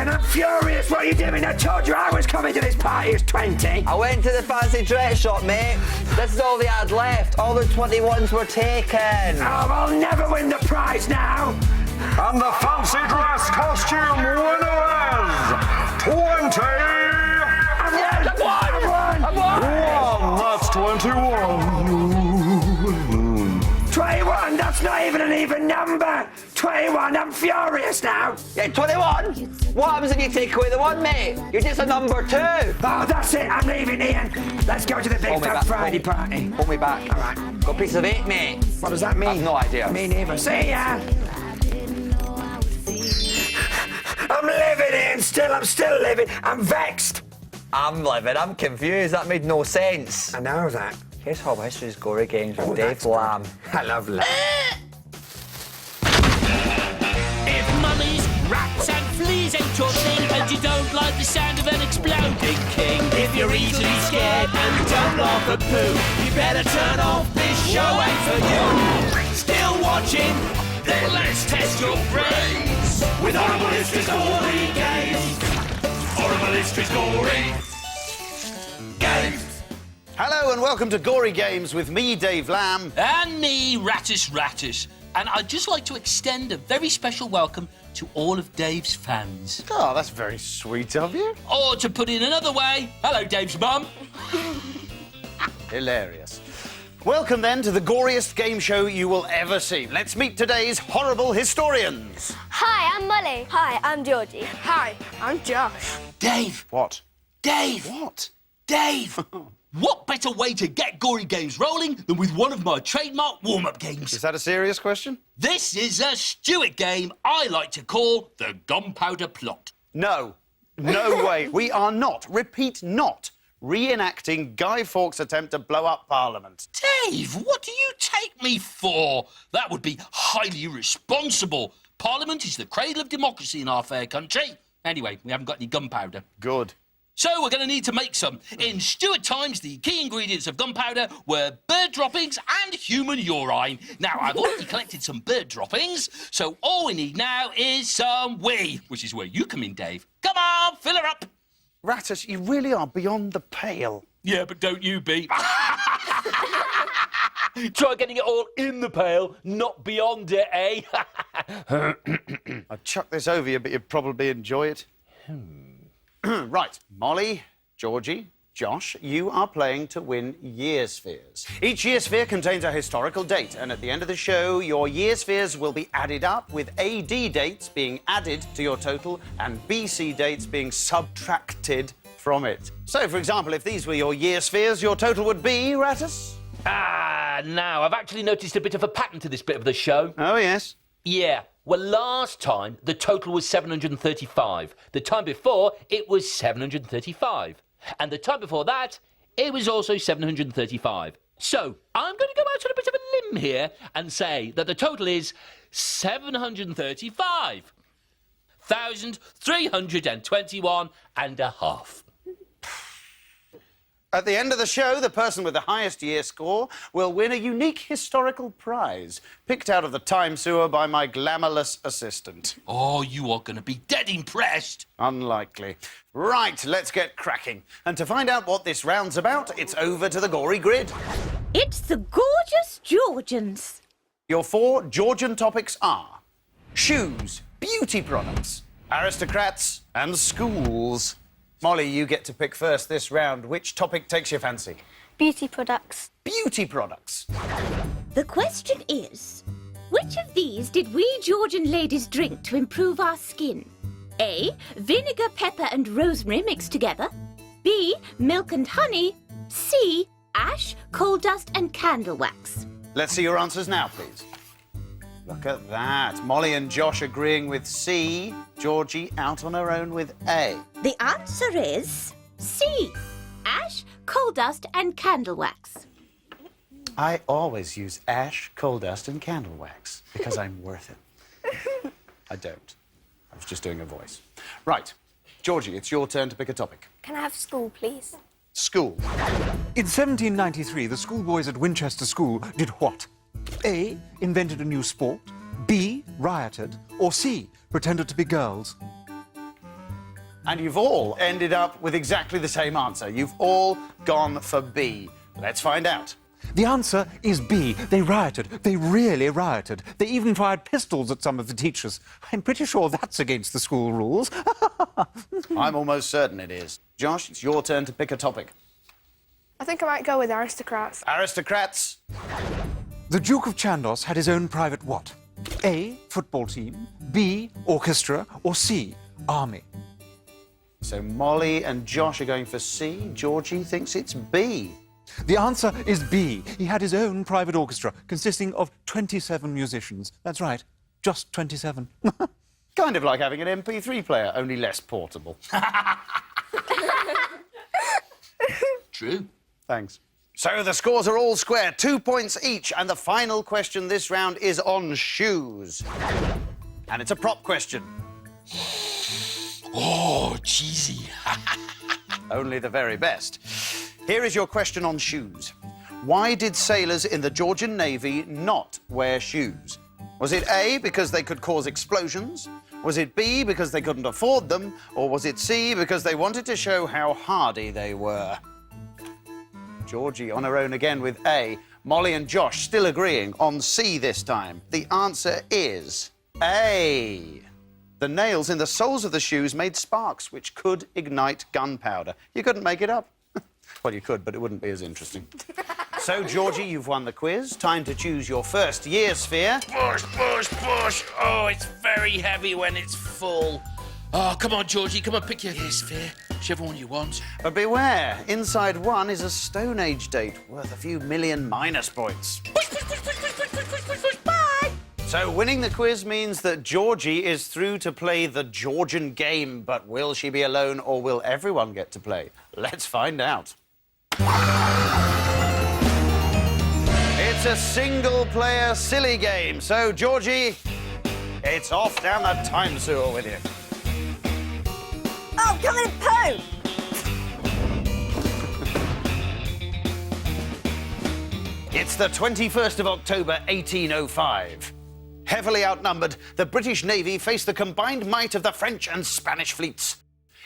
Ian, I'm furious. What are you doing? I told you I was coming to this party as 20. I went to the fancy dress shop, mate. This is all they had left. All the 21s were taken. Oh, I'll never win the prize now. And the fancy dress costume winner is 20. I won. That's 21. 21, that's not even an even number. 21, I'm furious now. Yeah, 21? What happens if you take away the one, mate? You're just a number 2. Oh, that's it, I'm leaving, Ian. Let's go to the big fat Friday party. Hold me back. All right. Got a piece of 8, mate. What does that mean? I've no idea. Me neither. See ya. I'm living, Ian, I'm still living. I'm vexed. I'm livid. I'm confused. That made no sense. I know that. Here's how Histories Gory Games with Oh, Dave that's Lamb. I love Lamb. If mummies, rats and fleas ain't your thing, and you don't like the sound of an exploding king, if you're easily scared and don't laugh at poo, you better turn off, this show ain't for you. Still watching? Then let's test your brains with Horrible Histories Gory Games. Horrible Histories Gory Games. Hello and welcome to Gory Games with me, Dave Lamb. And me, Rattus. And I'd just like to extend a very special welcome to all of Dave's fans. Oh, that's very sweet of you. Or to put it another way, hello, Dave's mum. Hilarious. Welcome then to the goriest game show you will ever see. Let's meet today's horrible historians. Hi, I'm Molly. Hi, I'm Georgie. Hi, I'm Josh. Dave. What? Dave. What? Dave. What better way to get Gory Games rolling than with one of my trademark warm-up games? Is that a serious question? This is a Stuart game I like to call the Gunpowder Plot. No. No way. We are not, repeat, not, reenacting Guy Fawkes' attempt to blow up Parliament. Dave, what do you take me for? That would be highly irresponsible. Parliament is the cradle of democracy in our fair country. Anyway, we haven't got any gunpowder. Good. So we're going to need to make some. In Stuart times, the key ingredients of gunpowder were bird droppings and human urine. Now, I've already collected some bird droppings, so all we need now is some wee, which is where you come in, Dave. Come on, fill her up. Rattus, you really are beyond the pale. Yeah, but don't you be. Try getting it all in the pail, not beyond it, eh? I'd chuck this over you, but you'd probably enjoy it. Right, Molly, Georgie, Josh, you are playing to win year spheres. Each year sphere contains a historical date, and at the end of the show, your year spheres will be added up, with AD dates being added to your total and BC dates being subtracted from it. So, for example, if these were your year spheres, your total would be, Rattus? Now, I've actually noticed a bit of a pattern to this bit of the show. Oh, yes. Yeah. Well, last time, the total was 735. The time before, it was 735. And the time before that, it was also 735. So, I'm going to go out on a bit of a limb here and say that the total is 735,321 and a half. At the end of the show, the person with the highest year score will win a unique historical prize, picked out of the time sewer by my glamourless assistant. Oh, you are going to be dead impressed. Unlikely. Right, let's get cracking. And to find out what this round's about, it's over to the gory grid. It's the gorgeous Georgians. Your 4 Georgian topics are shoes, beauty products, aristocrats, and schools. Molly, you get to pick first this round. Which topic takes your fancy? Beauty products. Beauty products. The question is, which of these did we Georgian ladies drink to improve our skin? A. Vinegar, pepper and rosemary mixed together. B. Milk and honey. C. Ash, coal dust and candle wax. Let's see your answers now, please. Look at that. Molly and Josh agreeing with C. Georgie out on her own with A. The answer is C. Ash, coal dust and candle wax. I always use ash, coal dust and candle wax because I'm worth it. I don't. I was just doing a voice. Right. Georgie, it's your turn to pick a topic. Can I have school, please? School. In 1793, the schoolboys at Winchester School did what? A. Invented a new sport. B. Rioted. Or C. Pretended to be girls. And you've all ended up with exactly the same answer. You've all gone for B. Let's find out. The answer is B. They rioted. They really rioted. They even fired pistols at some of the teachers. I'm pretty sure that's against the school rules. I'm almost certain it is. Josh, it's your turn to pick a topic. I think I might go with aristocrats. Aristocrats. The Duke of Chandos had his own private what? A, football team, B, orchestra, or C, army. So Molly and Josh are going for C. Georgie thinks it's B. The answer is B. He had his own private orchestra consisting of 27 musicians. That's right, just 27. Kind of like having an MP3 player, only less portable. True. Thanks. So the scores are all square, 2 points each, and the final question this round is on shoes. And it's a prop question. Oh, cheesy. Only the very best. Here is your question on shoes. Why did sailors in the Georgian Navy not wear shoes? Was it A, because they could cause explosions? Was it B, because they couldn't afford them? Or was it C, because they wanted to show how hardy they were? Georgie on her own again with A. Molly and Josh still agreeing on C this time. The answer is A. The nails in the soles of the shoes made sparks which could ignite gunpowder. You couldn't make it up. Well, you could, but it wouldn't be as interesting. So, Georgie, you've won the quiz. Time to choose your first year sphere. Push, push, push. Oh, it's very heavy when it's full. Oh, come on, Georgie. Come on, pick your sphere. Whichever one you want. But beware, inside one is a Stone Age date worth a few million minus points. Push, push, push, push, push, push, push, push, push, push. Bye. So winning the quiz means that Georgie is through to play the Georgian game, but will she be alone or will everyone get to play? Let's find out. It's a single-player silly game, so Georgie, it's off down the time sewer with you. Oh, come and poo! It's the 21st of October, 1805. Heavily outnumbered, the British Navy face the combined might of the French and Spanish fleets.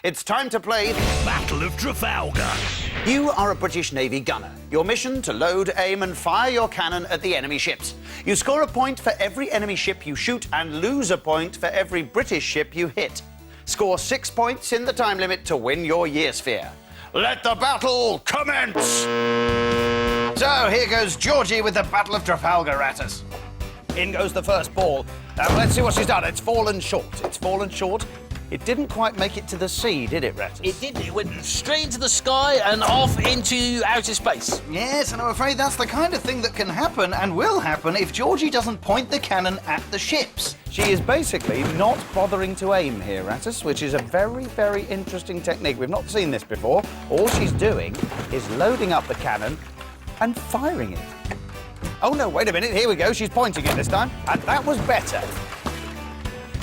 It's time to play Battle of Trafalgar. You are a British Navy gunner. Your mission to load, aim and fire your cannon at the enemy ships. You score a point for every enemy ship you shoot and lose a point for every British ship you hit. Score 6 points in the time limit to win your year sphere. Let the battle commence! So here goes Georgie with the Battle of Trafalgar at us. In goes the first ball. Let's see what she's done. It's fallen short. It's fallen short. It didn't quite make it to the sea, did it, Rattus? It didn't. It went straight into the sky and off into outer space. Yes, and I'm afraid that's the kind of thing that can happen and will happen if Georgie doesn't point the cannon at the ships. She is basically not bothering to aim here, Rattus, which is a very, very interesting technique. We've not seen this before. All she's doing is loading up the cannon and firing it. Oh, no, wait a minute. Here we go. She's pointing it this time. And that was better.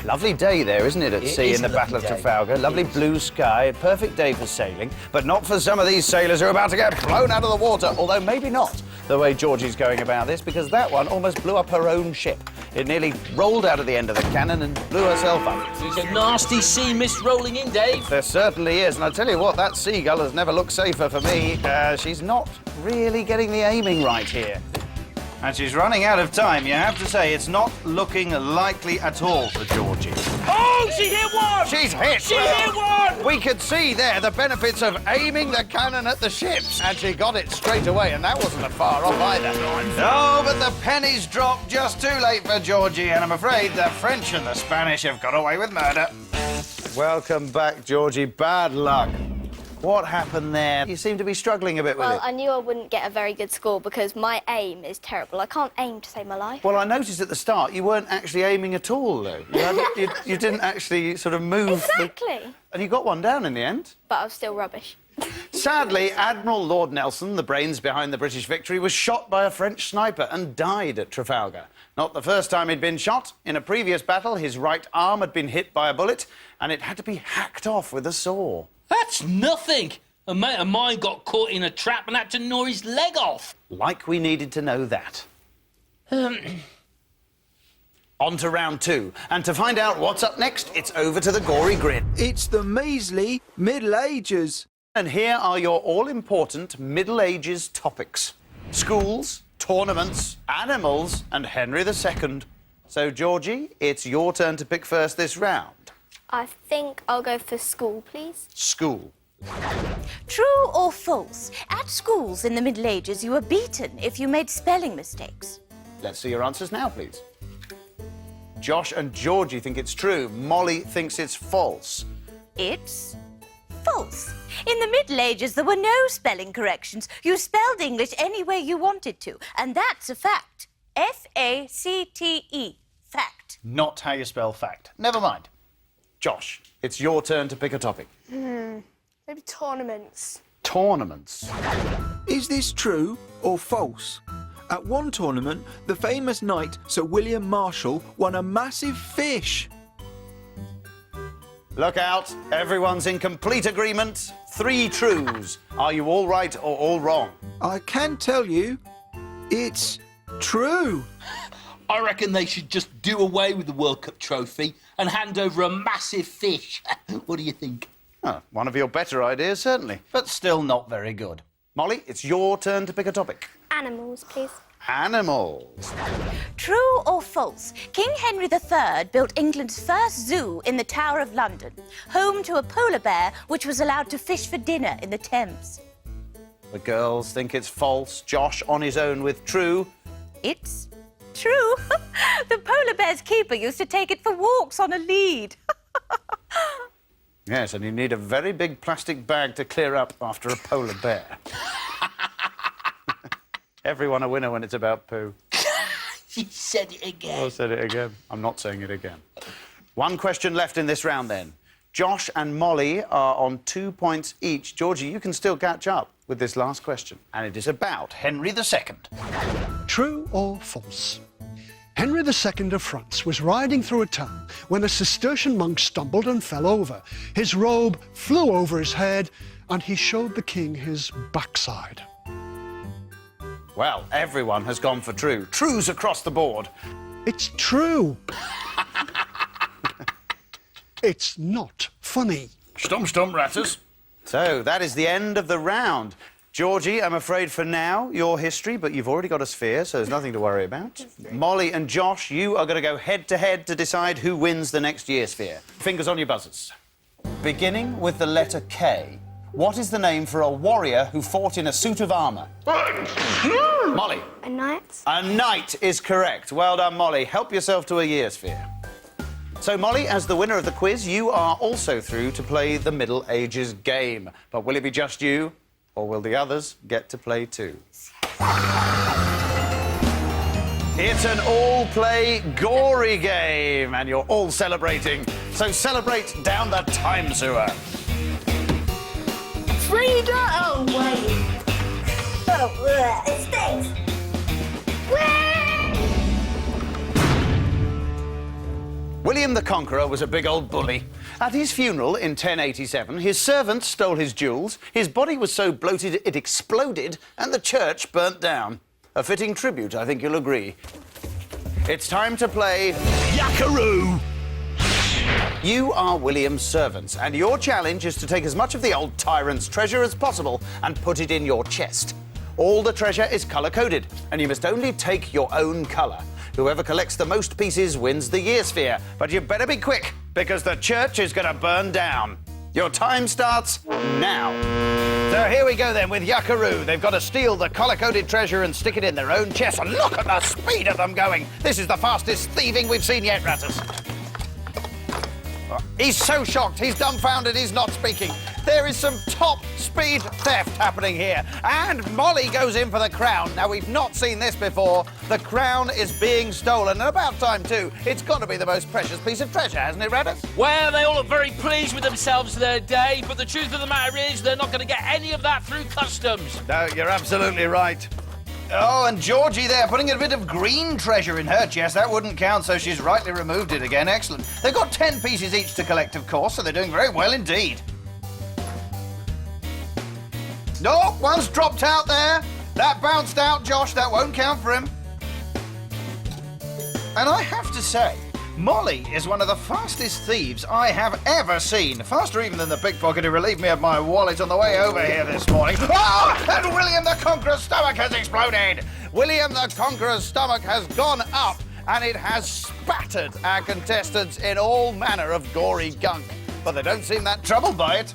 Lovely day there, isn't it, at sea in the Battle of Trafalgar? Lovely blue sky, a perfect day for sailing, but not for some of these sailors who are about to get blown out of the water, although maybe not the way Georgie's going about this, because that one almost blew up her own ship. It nearly rolled out of the end of the cannon and blew herself up. There's a nasty sea mist rolling in, Dave. There certainly is, and I tell you what, that seagull has never looked safer for me. She's not really getting the aiming right here. And she's running out of time. You have to say, it's not looking likely at all for Georgie. Oh, she hit one! She's hit! She hit one! We could see there the benefits of aiming the cannon at the ships, and she got it straight away, and that wasn't far off either. No, but the pennies dropped just too late for Georgie, and I'm afraid the French and the Spanish have got away with murder. Welcome back, Georgie. Bad luck. What happened there? You seem to be struggling a bit with Well, it. I knew I wouldn't get a very good score because my aim is terrible. I can't aim to save my life. Well, I noticed at the start you weren't actually aiming at all, though. You didn't actually sort of move. Exactly. And you got one down in the end. But I was still rubbish. Sadly, Admiral Lord Nelson, the brains behind the British victory, was shot by a French sniper and died at Trafalgar. Not the first time he'd been shot. In a previous battle, his right arm had been hit by a bullet and it had to be hacked off with a saw. That's nothing. A mate of mine got caught in a trap and had to gnaw his leg off. Like we needed to know that. On to round 2. And to find out what's up next, it's over to the gory grid. It's the measly Middle Ages. And here are your all-important Middle Ages topics. Schools, tournaments, animals, and Henry II. So, Georgie, it's your turn to pick first this round. I think I'll go for school, please. School. True or false? At schools in the Middle Ages, you were beaten if you made spelling mistakes. Let's see your answers now, please. Josh and Georgie think it's true. Molly thinks it's false. It's false. In the Middle Ages, there were no spelling corrections. You spelled English any way you wanted to, and that's a fact. F-A-C-T-E. Fact. Not how you spell fact. Never mind. Josh, it's your turn to pick a topic. Maybe tournaments. Tournaments. Is this true or false? At one tournament, the famous knight Sir William Marshall won a massive fish. Look out. Everyone's in complete agreement. 3 trues. Are you all right or all wrong? I can tell you, it's true. I reckon they should just do away with the World Cup trophy and hand over a massive fish. What do you think? Oh, one of your better ideas, certainly. But still not very good. Molly, it's your turn to pick a topic. Animals, please. Animals. True or false? King Henry III built England's first zoo in the Tower of London, home to a polar bear which was allowed to fish for dinner in the Thames. The girls think it's false. Josh on his own with true. It's true. The polar bear's keeper used to take it for walks on a lead. Yes, and you need a very big plastic bag to clear up after a polar bear. Everyone a winner when it's about poo. She said it again. I said it again. I'm not saying it again. 1 question left in this round, then. Josh and Molly are on 2 points each. Georgie, you can still catch up with this last question. And it is about Henry II. True or false? Henry II of France was riding through a town when a Cistercian monk stumbled and fell over. His robe flew over his head and he showed the king his backside. Well, everyone has gone for true. Trues across the board. It's true. It's not funny. Stump, stump, ratters. So, that is the end of the round. Georgie, I'm afraid for now, your history, but you've already got a sphere, so there's nothing to worry about. Molly and Josh, you are going to go head-to-head to decide who wins the next year sphere. Fingers on your buzzers. Beginning with the letter K, what is the name for a warrior who fought in a suit of armour? Molly. A knight? A knight is correct. Well done, Molly. Help yourself to a year sphere. So, Molly, as the winner of the quiz, you are also through to play the Middle Ages game. But will it be just you, or will the others get to play too? It's an all-play gory game, and you're all celebrating. So celebrate down the time sewer. Frida! Oh, wait. Oh, it stinks. William the Conqueror was a big old bully. At his funeral in 1087, his servants stole his jewels, his body was so bloated it exploded, and the church burnt down. A fitting tribute, I think you'll agree. It's time to play Yakaroo! You are William's servants, and your challenge is to take as much of the old tyrant's treasure as possible and put it in your chest. All the treasure is colour-coded, and you must only take your own colour. Whoever collects the most pieces wins the year sphere. But you better be quick, because the church is going to burn down. Your time starts now. So here we go then with Yakaroo. They've got to steal the colour-coded treasure and stick it in their own chest. And look at the speed of them going. This is the fastest thieving we've seen yet, Ratters. He's so shocked, he's dumbfounded, he's not speaking. There is some top speed theft happening here. And Molly goes in for the crown. Now, we've not seen this before. The crown is being stolen, and about time too. It's got to be the most precious piece of treasure, hasn't it, Rabbit? Well, they all look very pleased with themselves their day, but the truth of the matter is they're not going to get any of that through customs. No, you're absolutely right. Oh, and Georgie there, putting a bit of green treasure in her chest. That wouldn't count, so she's rightly removed it again. Excellent. They've got 10 pieces each to collect, of course, so they're doing very well indeed. No, one's dropped out there. That bounced out, Josh. That won't count for him. And I have to say, Molly is one of the fastest thieves I have ever seen. Faster even than the pickpocket who relieved me of my wallet on the way over here this morning. Oh! And William the Conqueror's stomach has exploded! William the Conqueror's stomach has gone up and it has spattered our contestants in all manner of gory gunk. But they don't seem that troubled by it.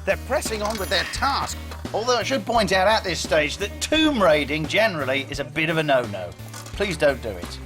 They're pressing on with their task. Although I should point out at this stage that tomb raiding generally is a bit of a no-no. Please don't do it.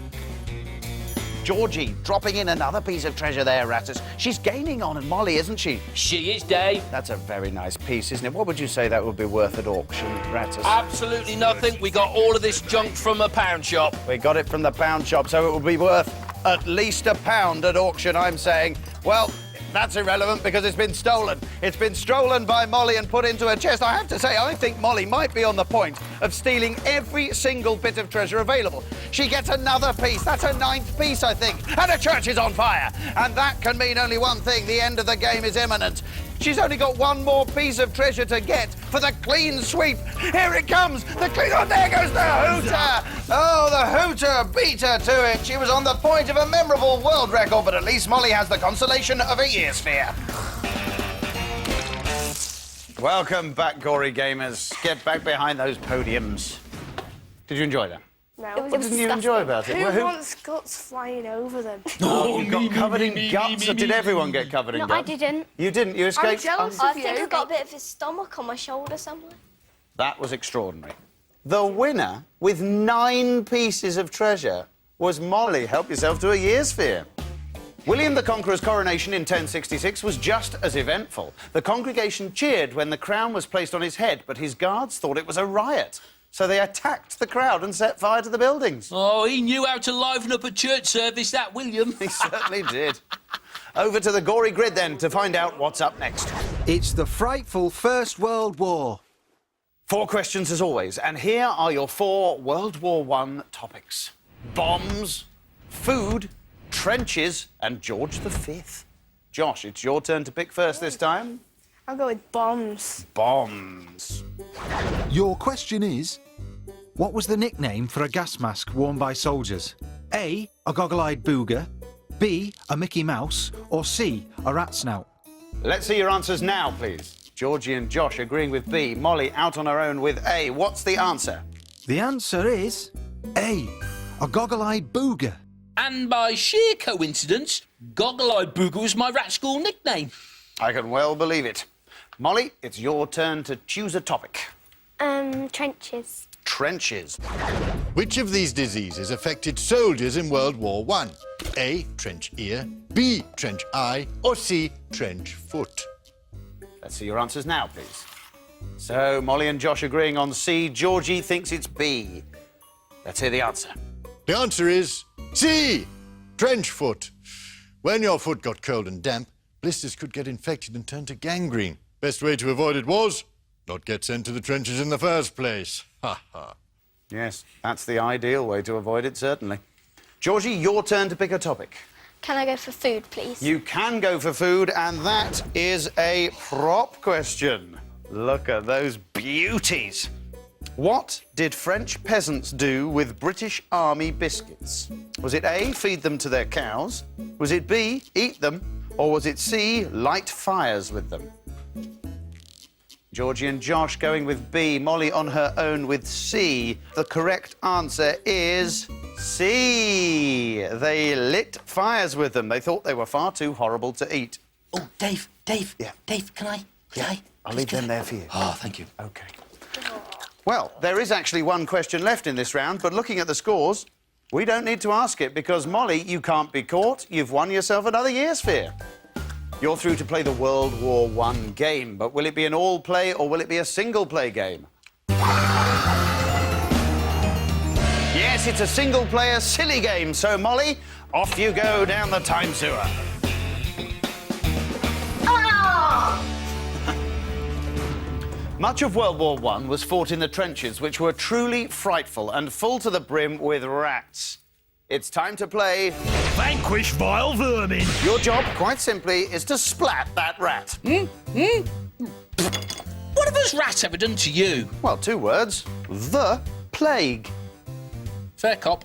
Georgie, dropping in another piece of treasure there, Rattus. She's gaining on Molly, isn't she? She is, Dave. That's a very nice piece, isn't it? What would you say that would be worth at auction, Rattus? Absolutely nothing. We got all of this junk from a pound shop. We got it from the pound shop, so it would be worth at least £1 at auction, I'm saying. Well, that's irrelevant because it's been stolen. It's been stolen by Molly and put into a chest. I have to say, I think Molly might be on the point of stealing every single bit of treasure available. She gets another piece. That's her 9th piece, I think. And the church is on fire. And that can mean only one thing. The end of the game is imminent. She's only got one more piece of treasure to get for the clean sweep. Here it comes. The clean... Oh, there goes the hooter. Oh, the hooter beat her to it. She was on the point of a memorable world record, but at least Molly has the consolation of a year sphere. Welcome back, Gory Gamers. Get back behind those podiums. Did you enjoy that? No. What didn't you enjoy about it? Who wants guts flying over them? Oh, you got covered in guts, or did everyone get covered in No, guts? I didn't. You didn't? You escaped? jealous. I think I got a bit of his stomach on my shoulder somewhere. That was extraordinary. The winner, with 9 pieces of treasure, was Molly. Help yourself to a year's sphere. William the Conqueror's coronation in 1066 was just as eventful. The congregation cheered when the crown was placed on his head, but his guards thought it was a riot. So they attacked the crowd and set fire to the buildings. Oh, he knew how to liven up a church service, that William. He certainly did. Over to the gory grid, then, to find out what's up next. It's the frightful First World War. 4 questions, as always, and here are your 4 World War I topics. Bombs, food, trenches, and George V. Josh, it's your turn to pick first this time. I'll go with bombs. Bombs. Your question is, what was the nickname for a gas mask worn by soldiers? A goggle-eyed booger, B, a Mickey Mouse, or C, a rat snout? Let's see your answers now, please. Georgie and Josh agreeing with B. Molly out on her own with A. What's the answer? The answer is A, a goggle-eyed booger. And by sheer coincidence, Goggle-Eyed Booger was my rat school nickname. I can well believe it. Molly, it's your turn to choose a topic. Trenches. Trenches. Which of these diseases affected soldiers in World War I? A, trench ear, B, trench eye, or C, trench foot? Let's see your answers now, please. So, Molly and Josh agreeing on C. Georgie thinks it's B. Let's hear the answer. The answer is C, trench foot. When your foot got cold and damp, blisters could get infected and turn to gangrene. Best way to avoid it was not get sent to the trenches in the first place. Ha ha. Yes, that's the ideal way to avoid it, certainly. Georgie, your turn to pick a topic. Can I go for food, please? You can go for food, and that is a prop question. Look at those beauties. What did French peasants do with British Army biscuits? Was it A, feed them to their cows? Was it B, eat them? Or was it C, light fires with them? Georgie and Josh going with B, Molly on her own with C. The correct answer is C. They lit fires with them. They thought they were far too horrible to eat. Oh, Dave, Yeah. Dave, can I? I'll leave them there for you. Oh, thank you. OK. Well, there is actually one question left in this round, but looking at the scores, we don't need to ask it because, Molly, you can't be caught. You've won yourself another year sphere. You're through to play the World War I game, but will it be an all-play or will it be a single-play game? Yes, it's a single-player silly game, so, Molly, off you go down the time sewer. Much of World War I was fought in the trenches, which were truly frightful and full to the brim with rats. It's time to play... Vanquish vile vermin. Your job, quite simply, is to splat that rat. What have us rats ever done to you? Well, 2 words. The plague. Fair cop.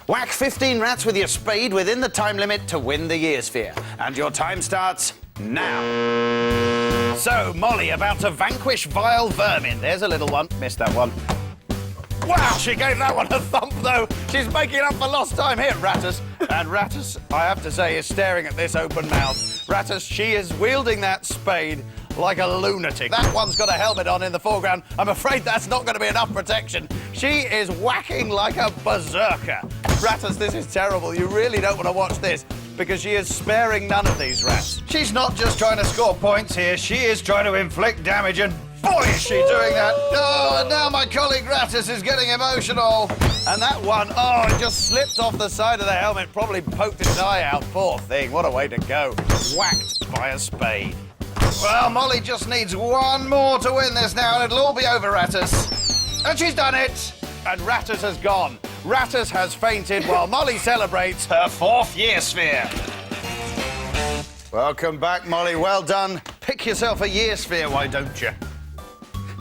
Whack 15 rats with your spade within the time limit to win the year sphere. And your time starts now. So, Molly about to vanquish vile vermin. There's a little one. Missed that one. Wow, she gave that one a thump, though. She's making up for lost time here, Rattus. And Rattus, I have to say, is staring at this open mouth. Rattus, she is wielding that spade like a lunatic. That one's got a helmet on in the foreground. I'm afraid that's not going to be enough protection. She is whacking like a berserker. Rattus, this is terrible. You really don't want to watch this because she is sparing none of these rats. She's not just trying to score points here. She is trying to inflict damage, and boy, is she doing that. Oh, and now my colleague Rattus is getting emotional. And that one, oh, it just slipped off the side of the helmet, probably poked its eye out. Poor thing, what a way to go. Whacked by a spade. Well, Molly just needs one more to win this now, and it'll all be over, Rattus. And she's done it. And Rattus has gone. Rattus has fainted while Molly celebrates her 4th year sphere. Welcome back, Molly. Well done. Pick yourself a year sphere, why don't you?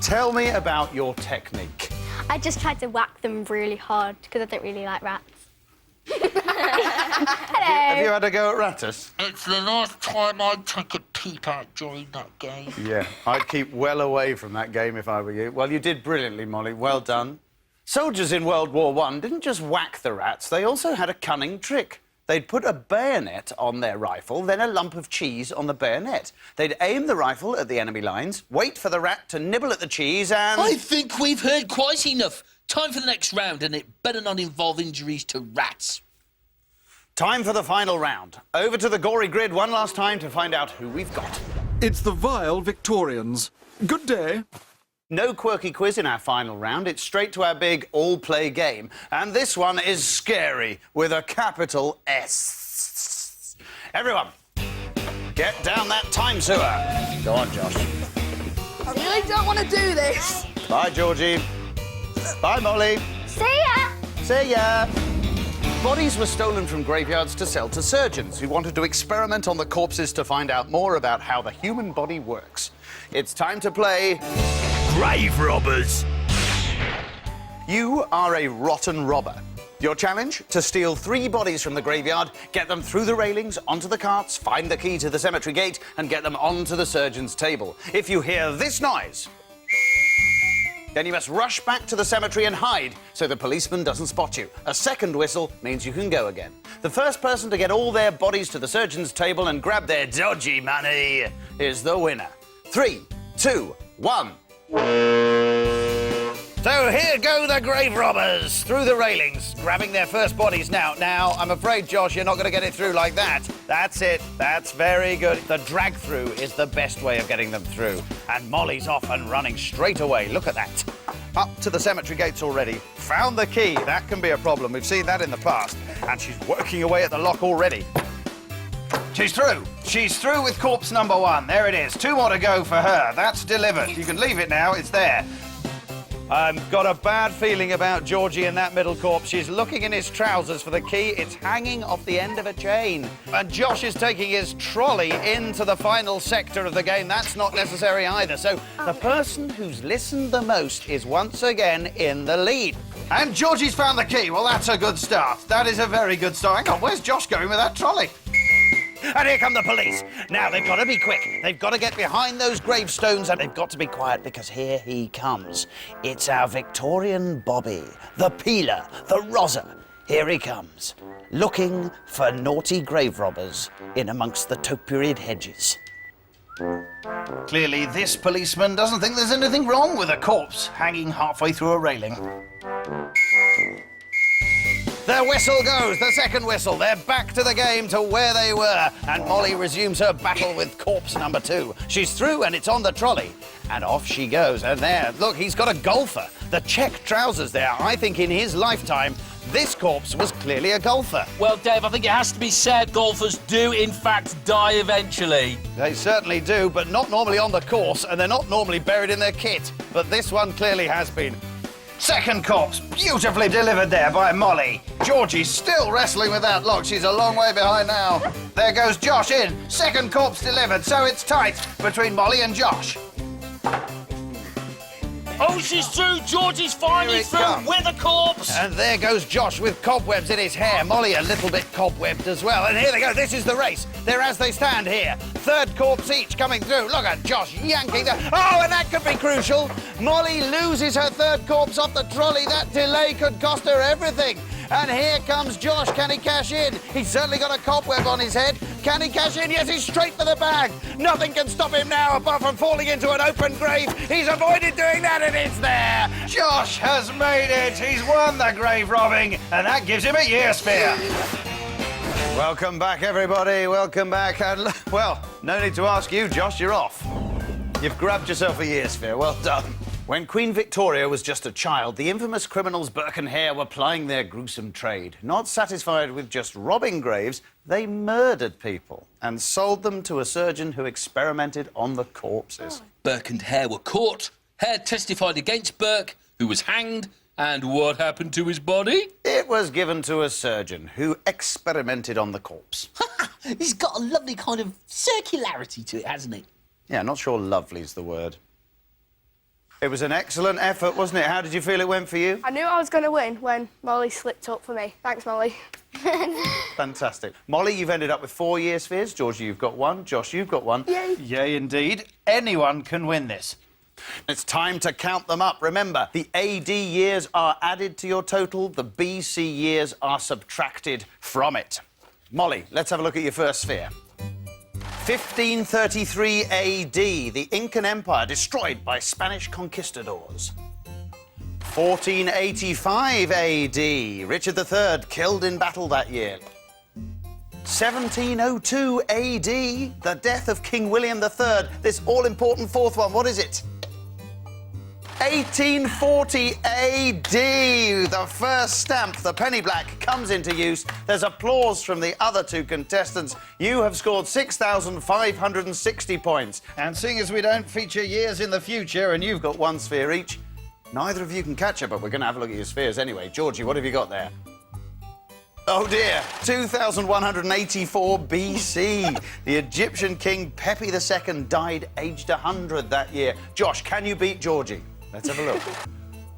Tell me about your technique. I just tried to whack them really hard because I don't really like rats. Have you had a go at Rattus? It's the last time I'd take a peep at during that game. Yeah, I'd keep well away from that game if I were you. Well, you did brilliantly, Molly. Well done. Soldiers in World War I didn't just whack the rats, they also had a cunning trick. They'd put a bayonet on their rifle, then a lump of cheese on the bayonet. They'd aim the rifle at the enemy lines, wait for the rat to nibble at the cheese and... I think we've heard quite enough. Time for the next round, and it better not involve injuries to rats. Time for the final round. Over to the gory grid one last time to find out who we've got. It's the vile Victorians. Good day. No quirky quiz in our final round. It's straight to our big all-play game. And this one is scary, with a capital S. Everyone, get down that time sewer. Go on, Josh. I really don't want to do this. Bye, Georgie. Bye, Molly. See ya! See ya. Bodies were stolen from graveyards to sell to surgeons who wanted to experiment on the corpses to find out more about how the human body works. It's time to play... Grave Robbers. You are a rotten robber. Your challenge? To steal 3 bodies from the graveyard, get them through the railings, onto the carts, find the key to the cemetery gate, and get them onto the surgeon's table. If you hear this noise, then you must rush back to the cemetery and hide so the policeman doesn't spot you. A second whistle means you can go again. The first person to get all their bodies to the surgeon's table and grab their dodgy money is the winner. 3, 2, 1. So here go the grave robbers through the railings, grabbing their first bodies now. Now, I'm afraid, Josh, you're not going to get it through like that. That's it. That's very good. The drag through is the best way of getting them through. And Molly's off and running straight away. Look at that. Up to the cemetery gates already. Found the key. That can be a problem. We've seen that in the past. And she's working away at the lock already. She's through. She's through with corpse number 1. There it is. 2 more to go for her. That's delivered. You can leave it now. It's there. I've got a bad feeling about Georgie in that middle corpse. She's looking in his trousers for the key. It's hanging off the end of a chain. And Josh is taking his trolley into the final sector of the game. That's not necessary either. So the person who's listened the most is once again in the lead. And Georgie's found the key. Well, that's a good start. That is a very good start. Hang on, where's Josh going with that trolley? And here come the police. Now, they've got to be quick. They've got to get behind those gravestones, and they've got to be quiet because here he comes. It's our Victorian Bobby, the peeler, the rozzer. Here he comes, looking for naughty grave robbers in amongst the topiaried hedges. Clearly, this policeman doesn't think there's anything wrong with a corpse hanging halfway through a railing. Their whistle goes, the second whistle. They're back to the game to where they were. And Molly resumes her battle with corpse number 2. She's through and it's on the trolley. And off she goes. And there, look, he's got a golfer. The check trousers there. I think in his lifetime, this corpse was clearly a golfer. Well, Dave, I think it has to be said golfers do, in fact, die eventually. They certainly do, but not normally on the course, and they're not normally buried in their kit. But this one clearly has been. Second corpse, beautifully delivered there by Molly. Georgie's still wrestling with that lock. She's a long way behind now. There goes Josh in. Second corpse delivered, so it's tight between Molly and Josh. Oh, she's through. Georgie's finally Here it through comes. with a corpse. And there goes Josh with cobwebs in his hair. Molly a little bit cobwebbed as well. And here they go. This is the race. They're as they stand here. Third corpse each coming through. Look at Josh yanking the... Oh, and that could be crucial. Molly loses her third corpse off the trolley. That delay could cost her everything. And here comes Josh. Can he cash in? He's certainly got a cobweb on his head. Can he cash in? Yes, he's straight for the bag. Nothing can stop him now apart from falling into an open grave. He's avoided doing that and it's there. Josh has made it. He's won the grave robbing and that gives him a year sphere. Welcome back, everybody. Welcome back. And, well, no need to ask you, Josh. You're off. You've grabbed yourself a year sphere. Well done. When Queen Victoria was just a child, the infamous criminals Burke and Hare were plying their gruesome trade. Not satisfied with just robbing graves, they murdered people and sold them to a surgeon who experimented on the corpses. Burke and Hare were caught. Hare testified against Burke, who was hanged. And what happened to his body? It was given to a surgeon who experimented on the corpse. He's got a lovely kind of circularity to it, hasn't he? Yeah, not sure lovely's the word. It was an excellent effort, wasn't it? How did you feel it went for you? I knew I was going to win when Molly slipped up for me. Thanks, Molly. Fantastic. Molly, you've ended up with 4 year spheres. Georgie, you've got 1. Josh, you've got 1. Yay. Yay, indeed. Anyone can win this. It's time to count them up. Remember, the AD years are added to your total. The BC years are subtracted from it. Molly, let's have a look at your first sphere. 1533 AD, the Incan Empire destroyed by Spanish conquistadors. 1485 AD, Richard III killed in battle that year. 1702 AD, the death of King William III. This all-important fourth one, what is it? 1840 AD, the first stamp, the penny black, comes into use. There's applause from the other 2 contestants. You have scored 6,560 points. And seeing as we don't feature years in the future and you've got 1 sphere each, neither of you can catch her, but we're going to have a look at your spheres anyway. Georgie, what have you got there? Oh dear, 2184 BC. The Egyptian king Pepi II died aged 100 that year. Josh, can you beat Georgie? Let's have a look.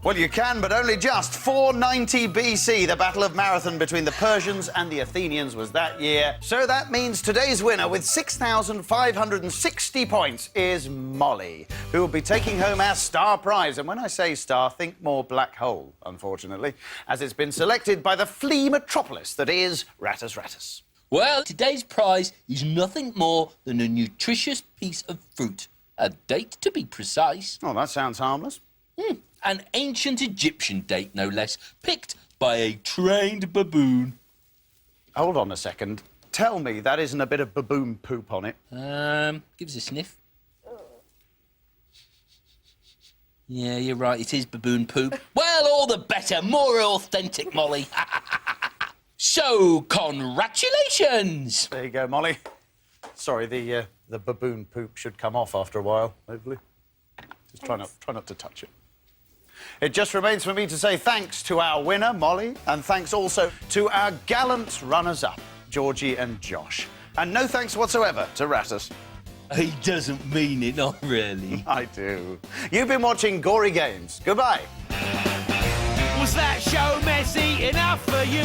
Well, you can, but only just. 490 BC, the Battle of Marathon between the Persians and the Athenians was that year. So that means today's winner with 6,560 points is Molly, who will be taking home our star prize. And when I say star, think more black hole, unfortunately, as it's been selected by the flea metropolis that is Rattus Rattus. Well, today's prize is nothing more than a nutritious piece of fruit. A date, to be precise. Oh, that sounds harmless. An ancient Egyptian date, no less, picked by a trained baboon. Hold on a second. Tell me that isn't a bit of baboon poop on it. Give us a sniff. Yeah, you're right, it is baboon poop. Well, all the better, more authentic, Molly. So, congratulations! There you go, Molly. Sorry, the baboon poop should come off after a while, hopefully. Just try not to touch it. It just remains for me to say thanks to our winner, Molly, and thanks also to our gallant runners-up, Georgie and Josh. And no thanks whatsoever to Rattus. He doesn't mean it, not really. I do. You've been watching Gory Games. Goodbye. Was that show messy enough for you?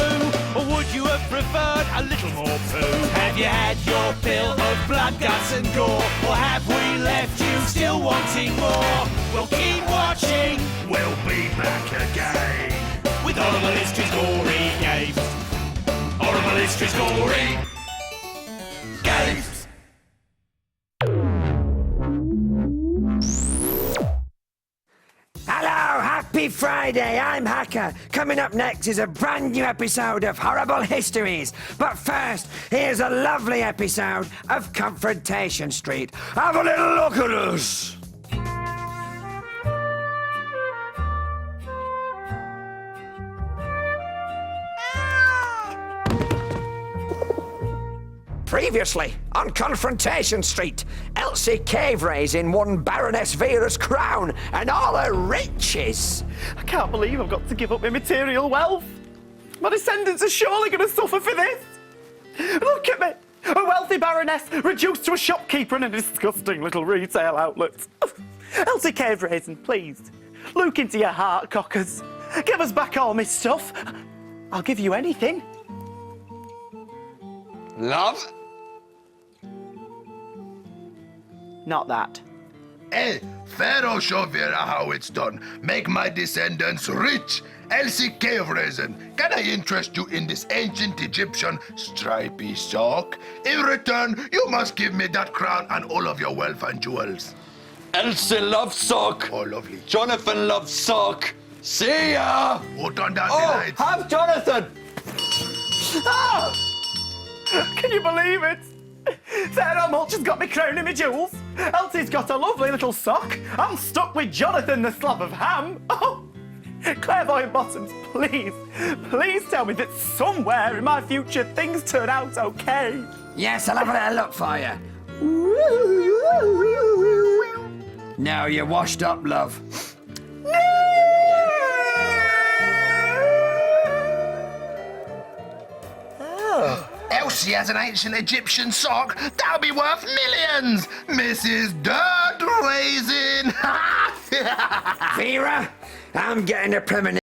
Or would you have preferred a little more poo? Have you had your fill of blood, guts and gore? Or have we left you still wanting more? Well, keep watching. We'll be back again with Horrible Histories Gory Games. Horrible Histories Gory Games. Hello, happy Friday, I'm Hacker. Coming up next is a brand new episode of Horrible Histories. But first, here's a lovely episode of Confrontation Street. Have a little look at us. Previously, on Confrontation Street, Elsie Cave Raising won Baroness Vera's crown and all her riches. I can't believe I've got to give up my material wealth. My descendants are surely going to suffer for this. Look at me, a wealthy baroness reduced to a shopkeeper in a disgusting little retail outlet. Elsie Cave Raising, please, Look into your heart, cockers. Give us back all my stuff. I'll give you anything. Love? Not that. Hey, Pharaoh show Vera how it's done. Make my descendants rich. Elsie Cave Raisin, can I interest you in this ancient Egyptian stripy sock? In return, you must give me that crown and all of your wealth and jewels. Elsie loves sock. Oh, lovely. Jonathan loves sock. See ya! Put on down the lights. Have Jonathan! Ah! Can you believe it? Pharaoh Mulch has got me crown and my jewels. Elsie's got a lovely little sock. I'm stuck with Jonathan the slab of ham. Oh! Clairvoyant Bottoms, please tell me that somewhere in my future things turn out okay. Yes, I'll have a little look for you. Now you're washed up, love. Elsie has an ancient Egyptian sock. That'll be worth millions. Mrs. Dirt Raisin. Vera, I'm getting a premonition.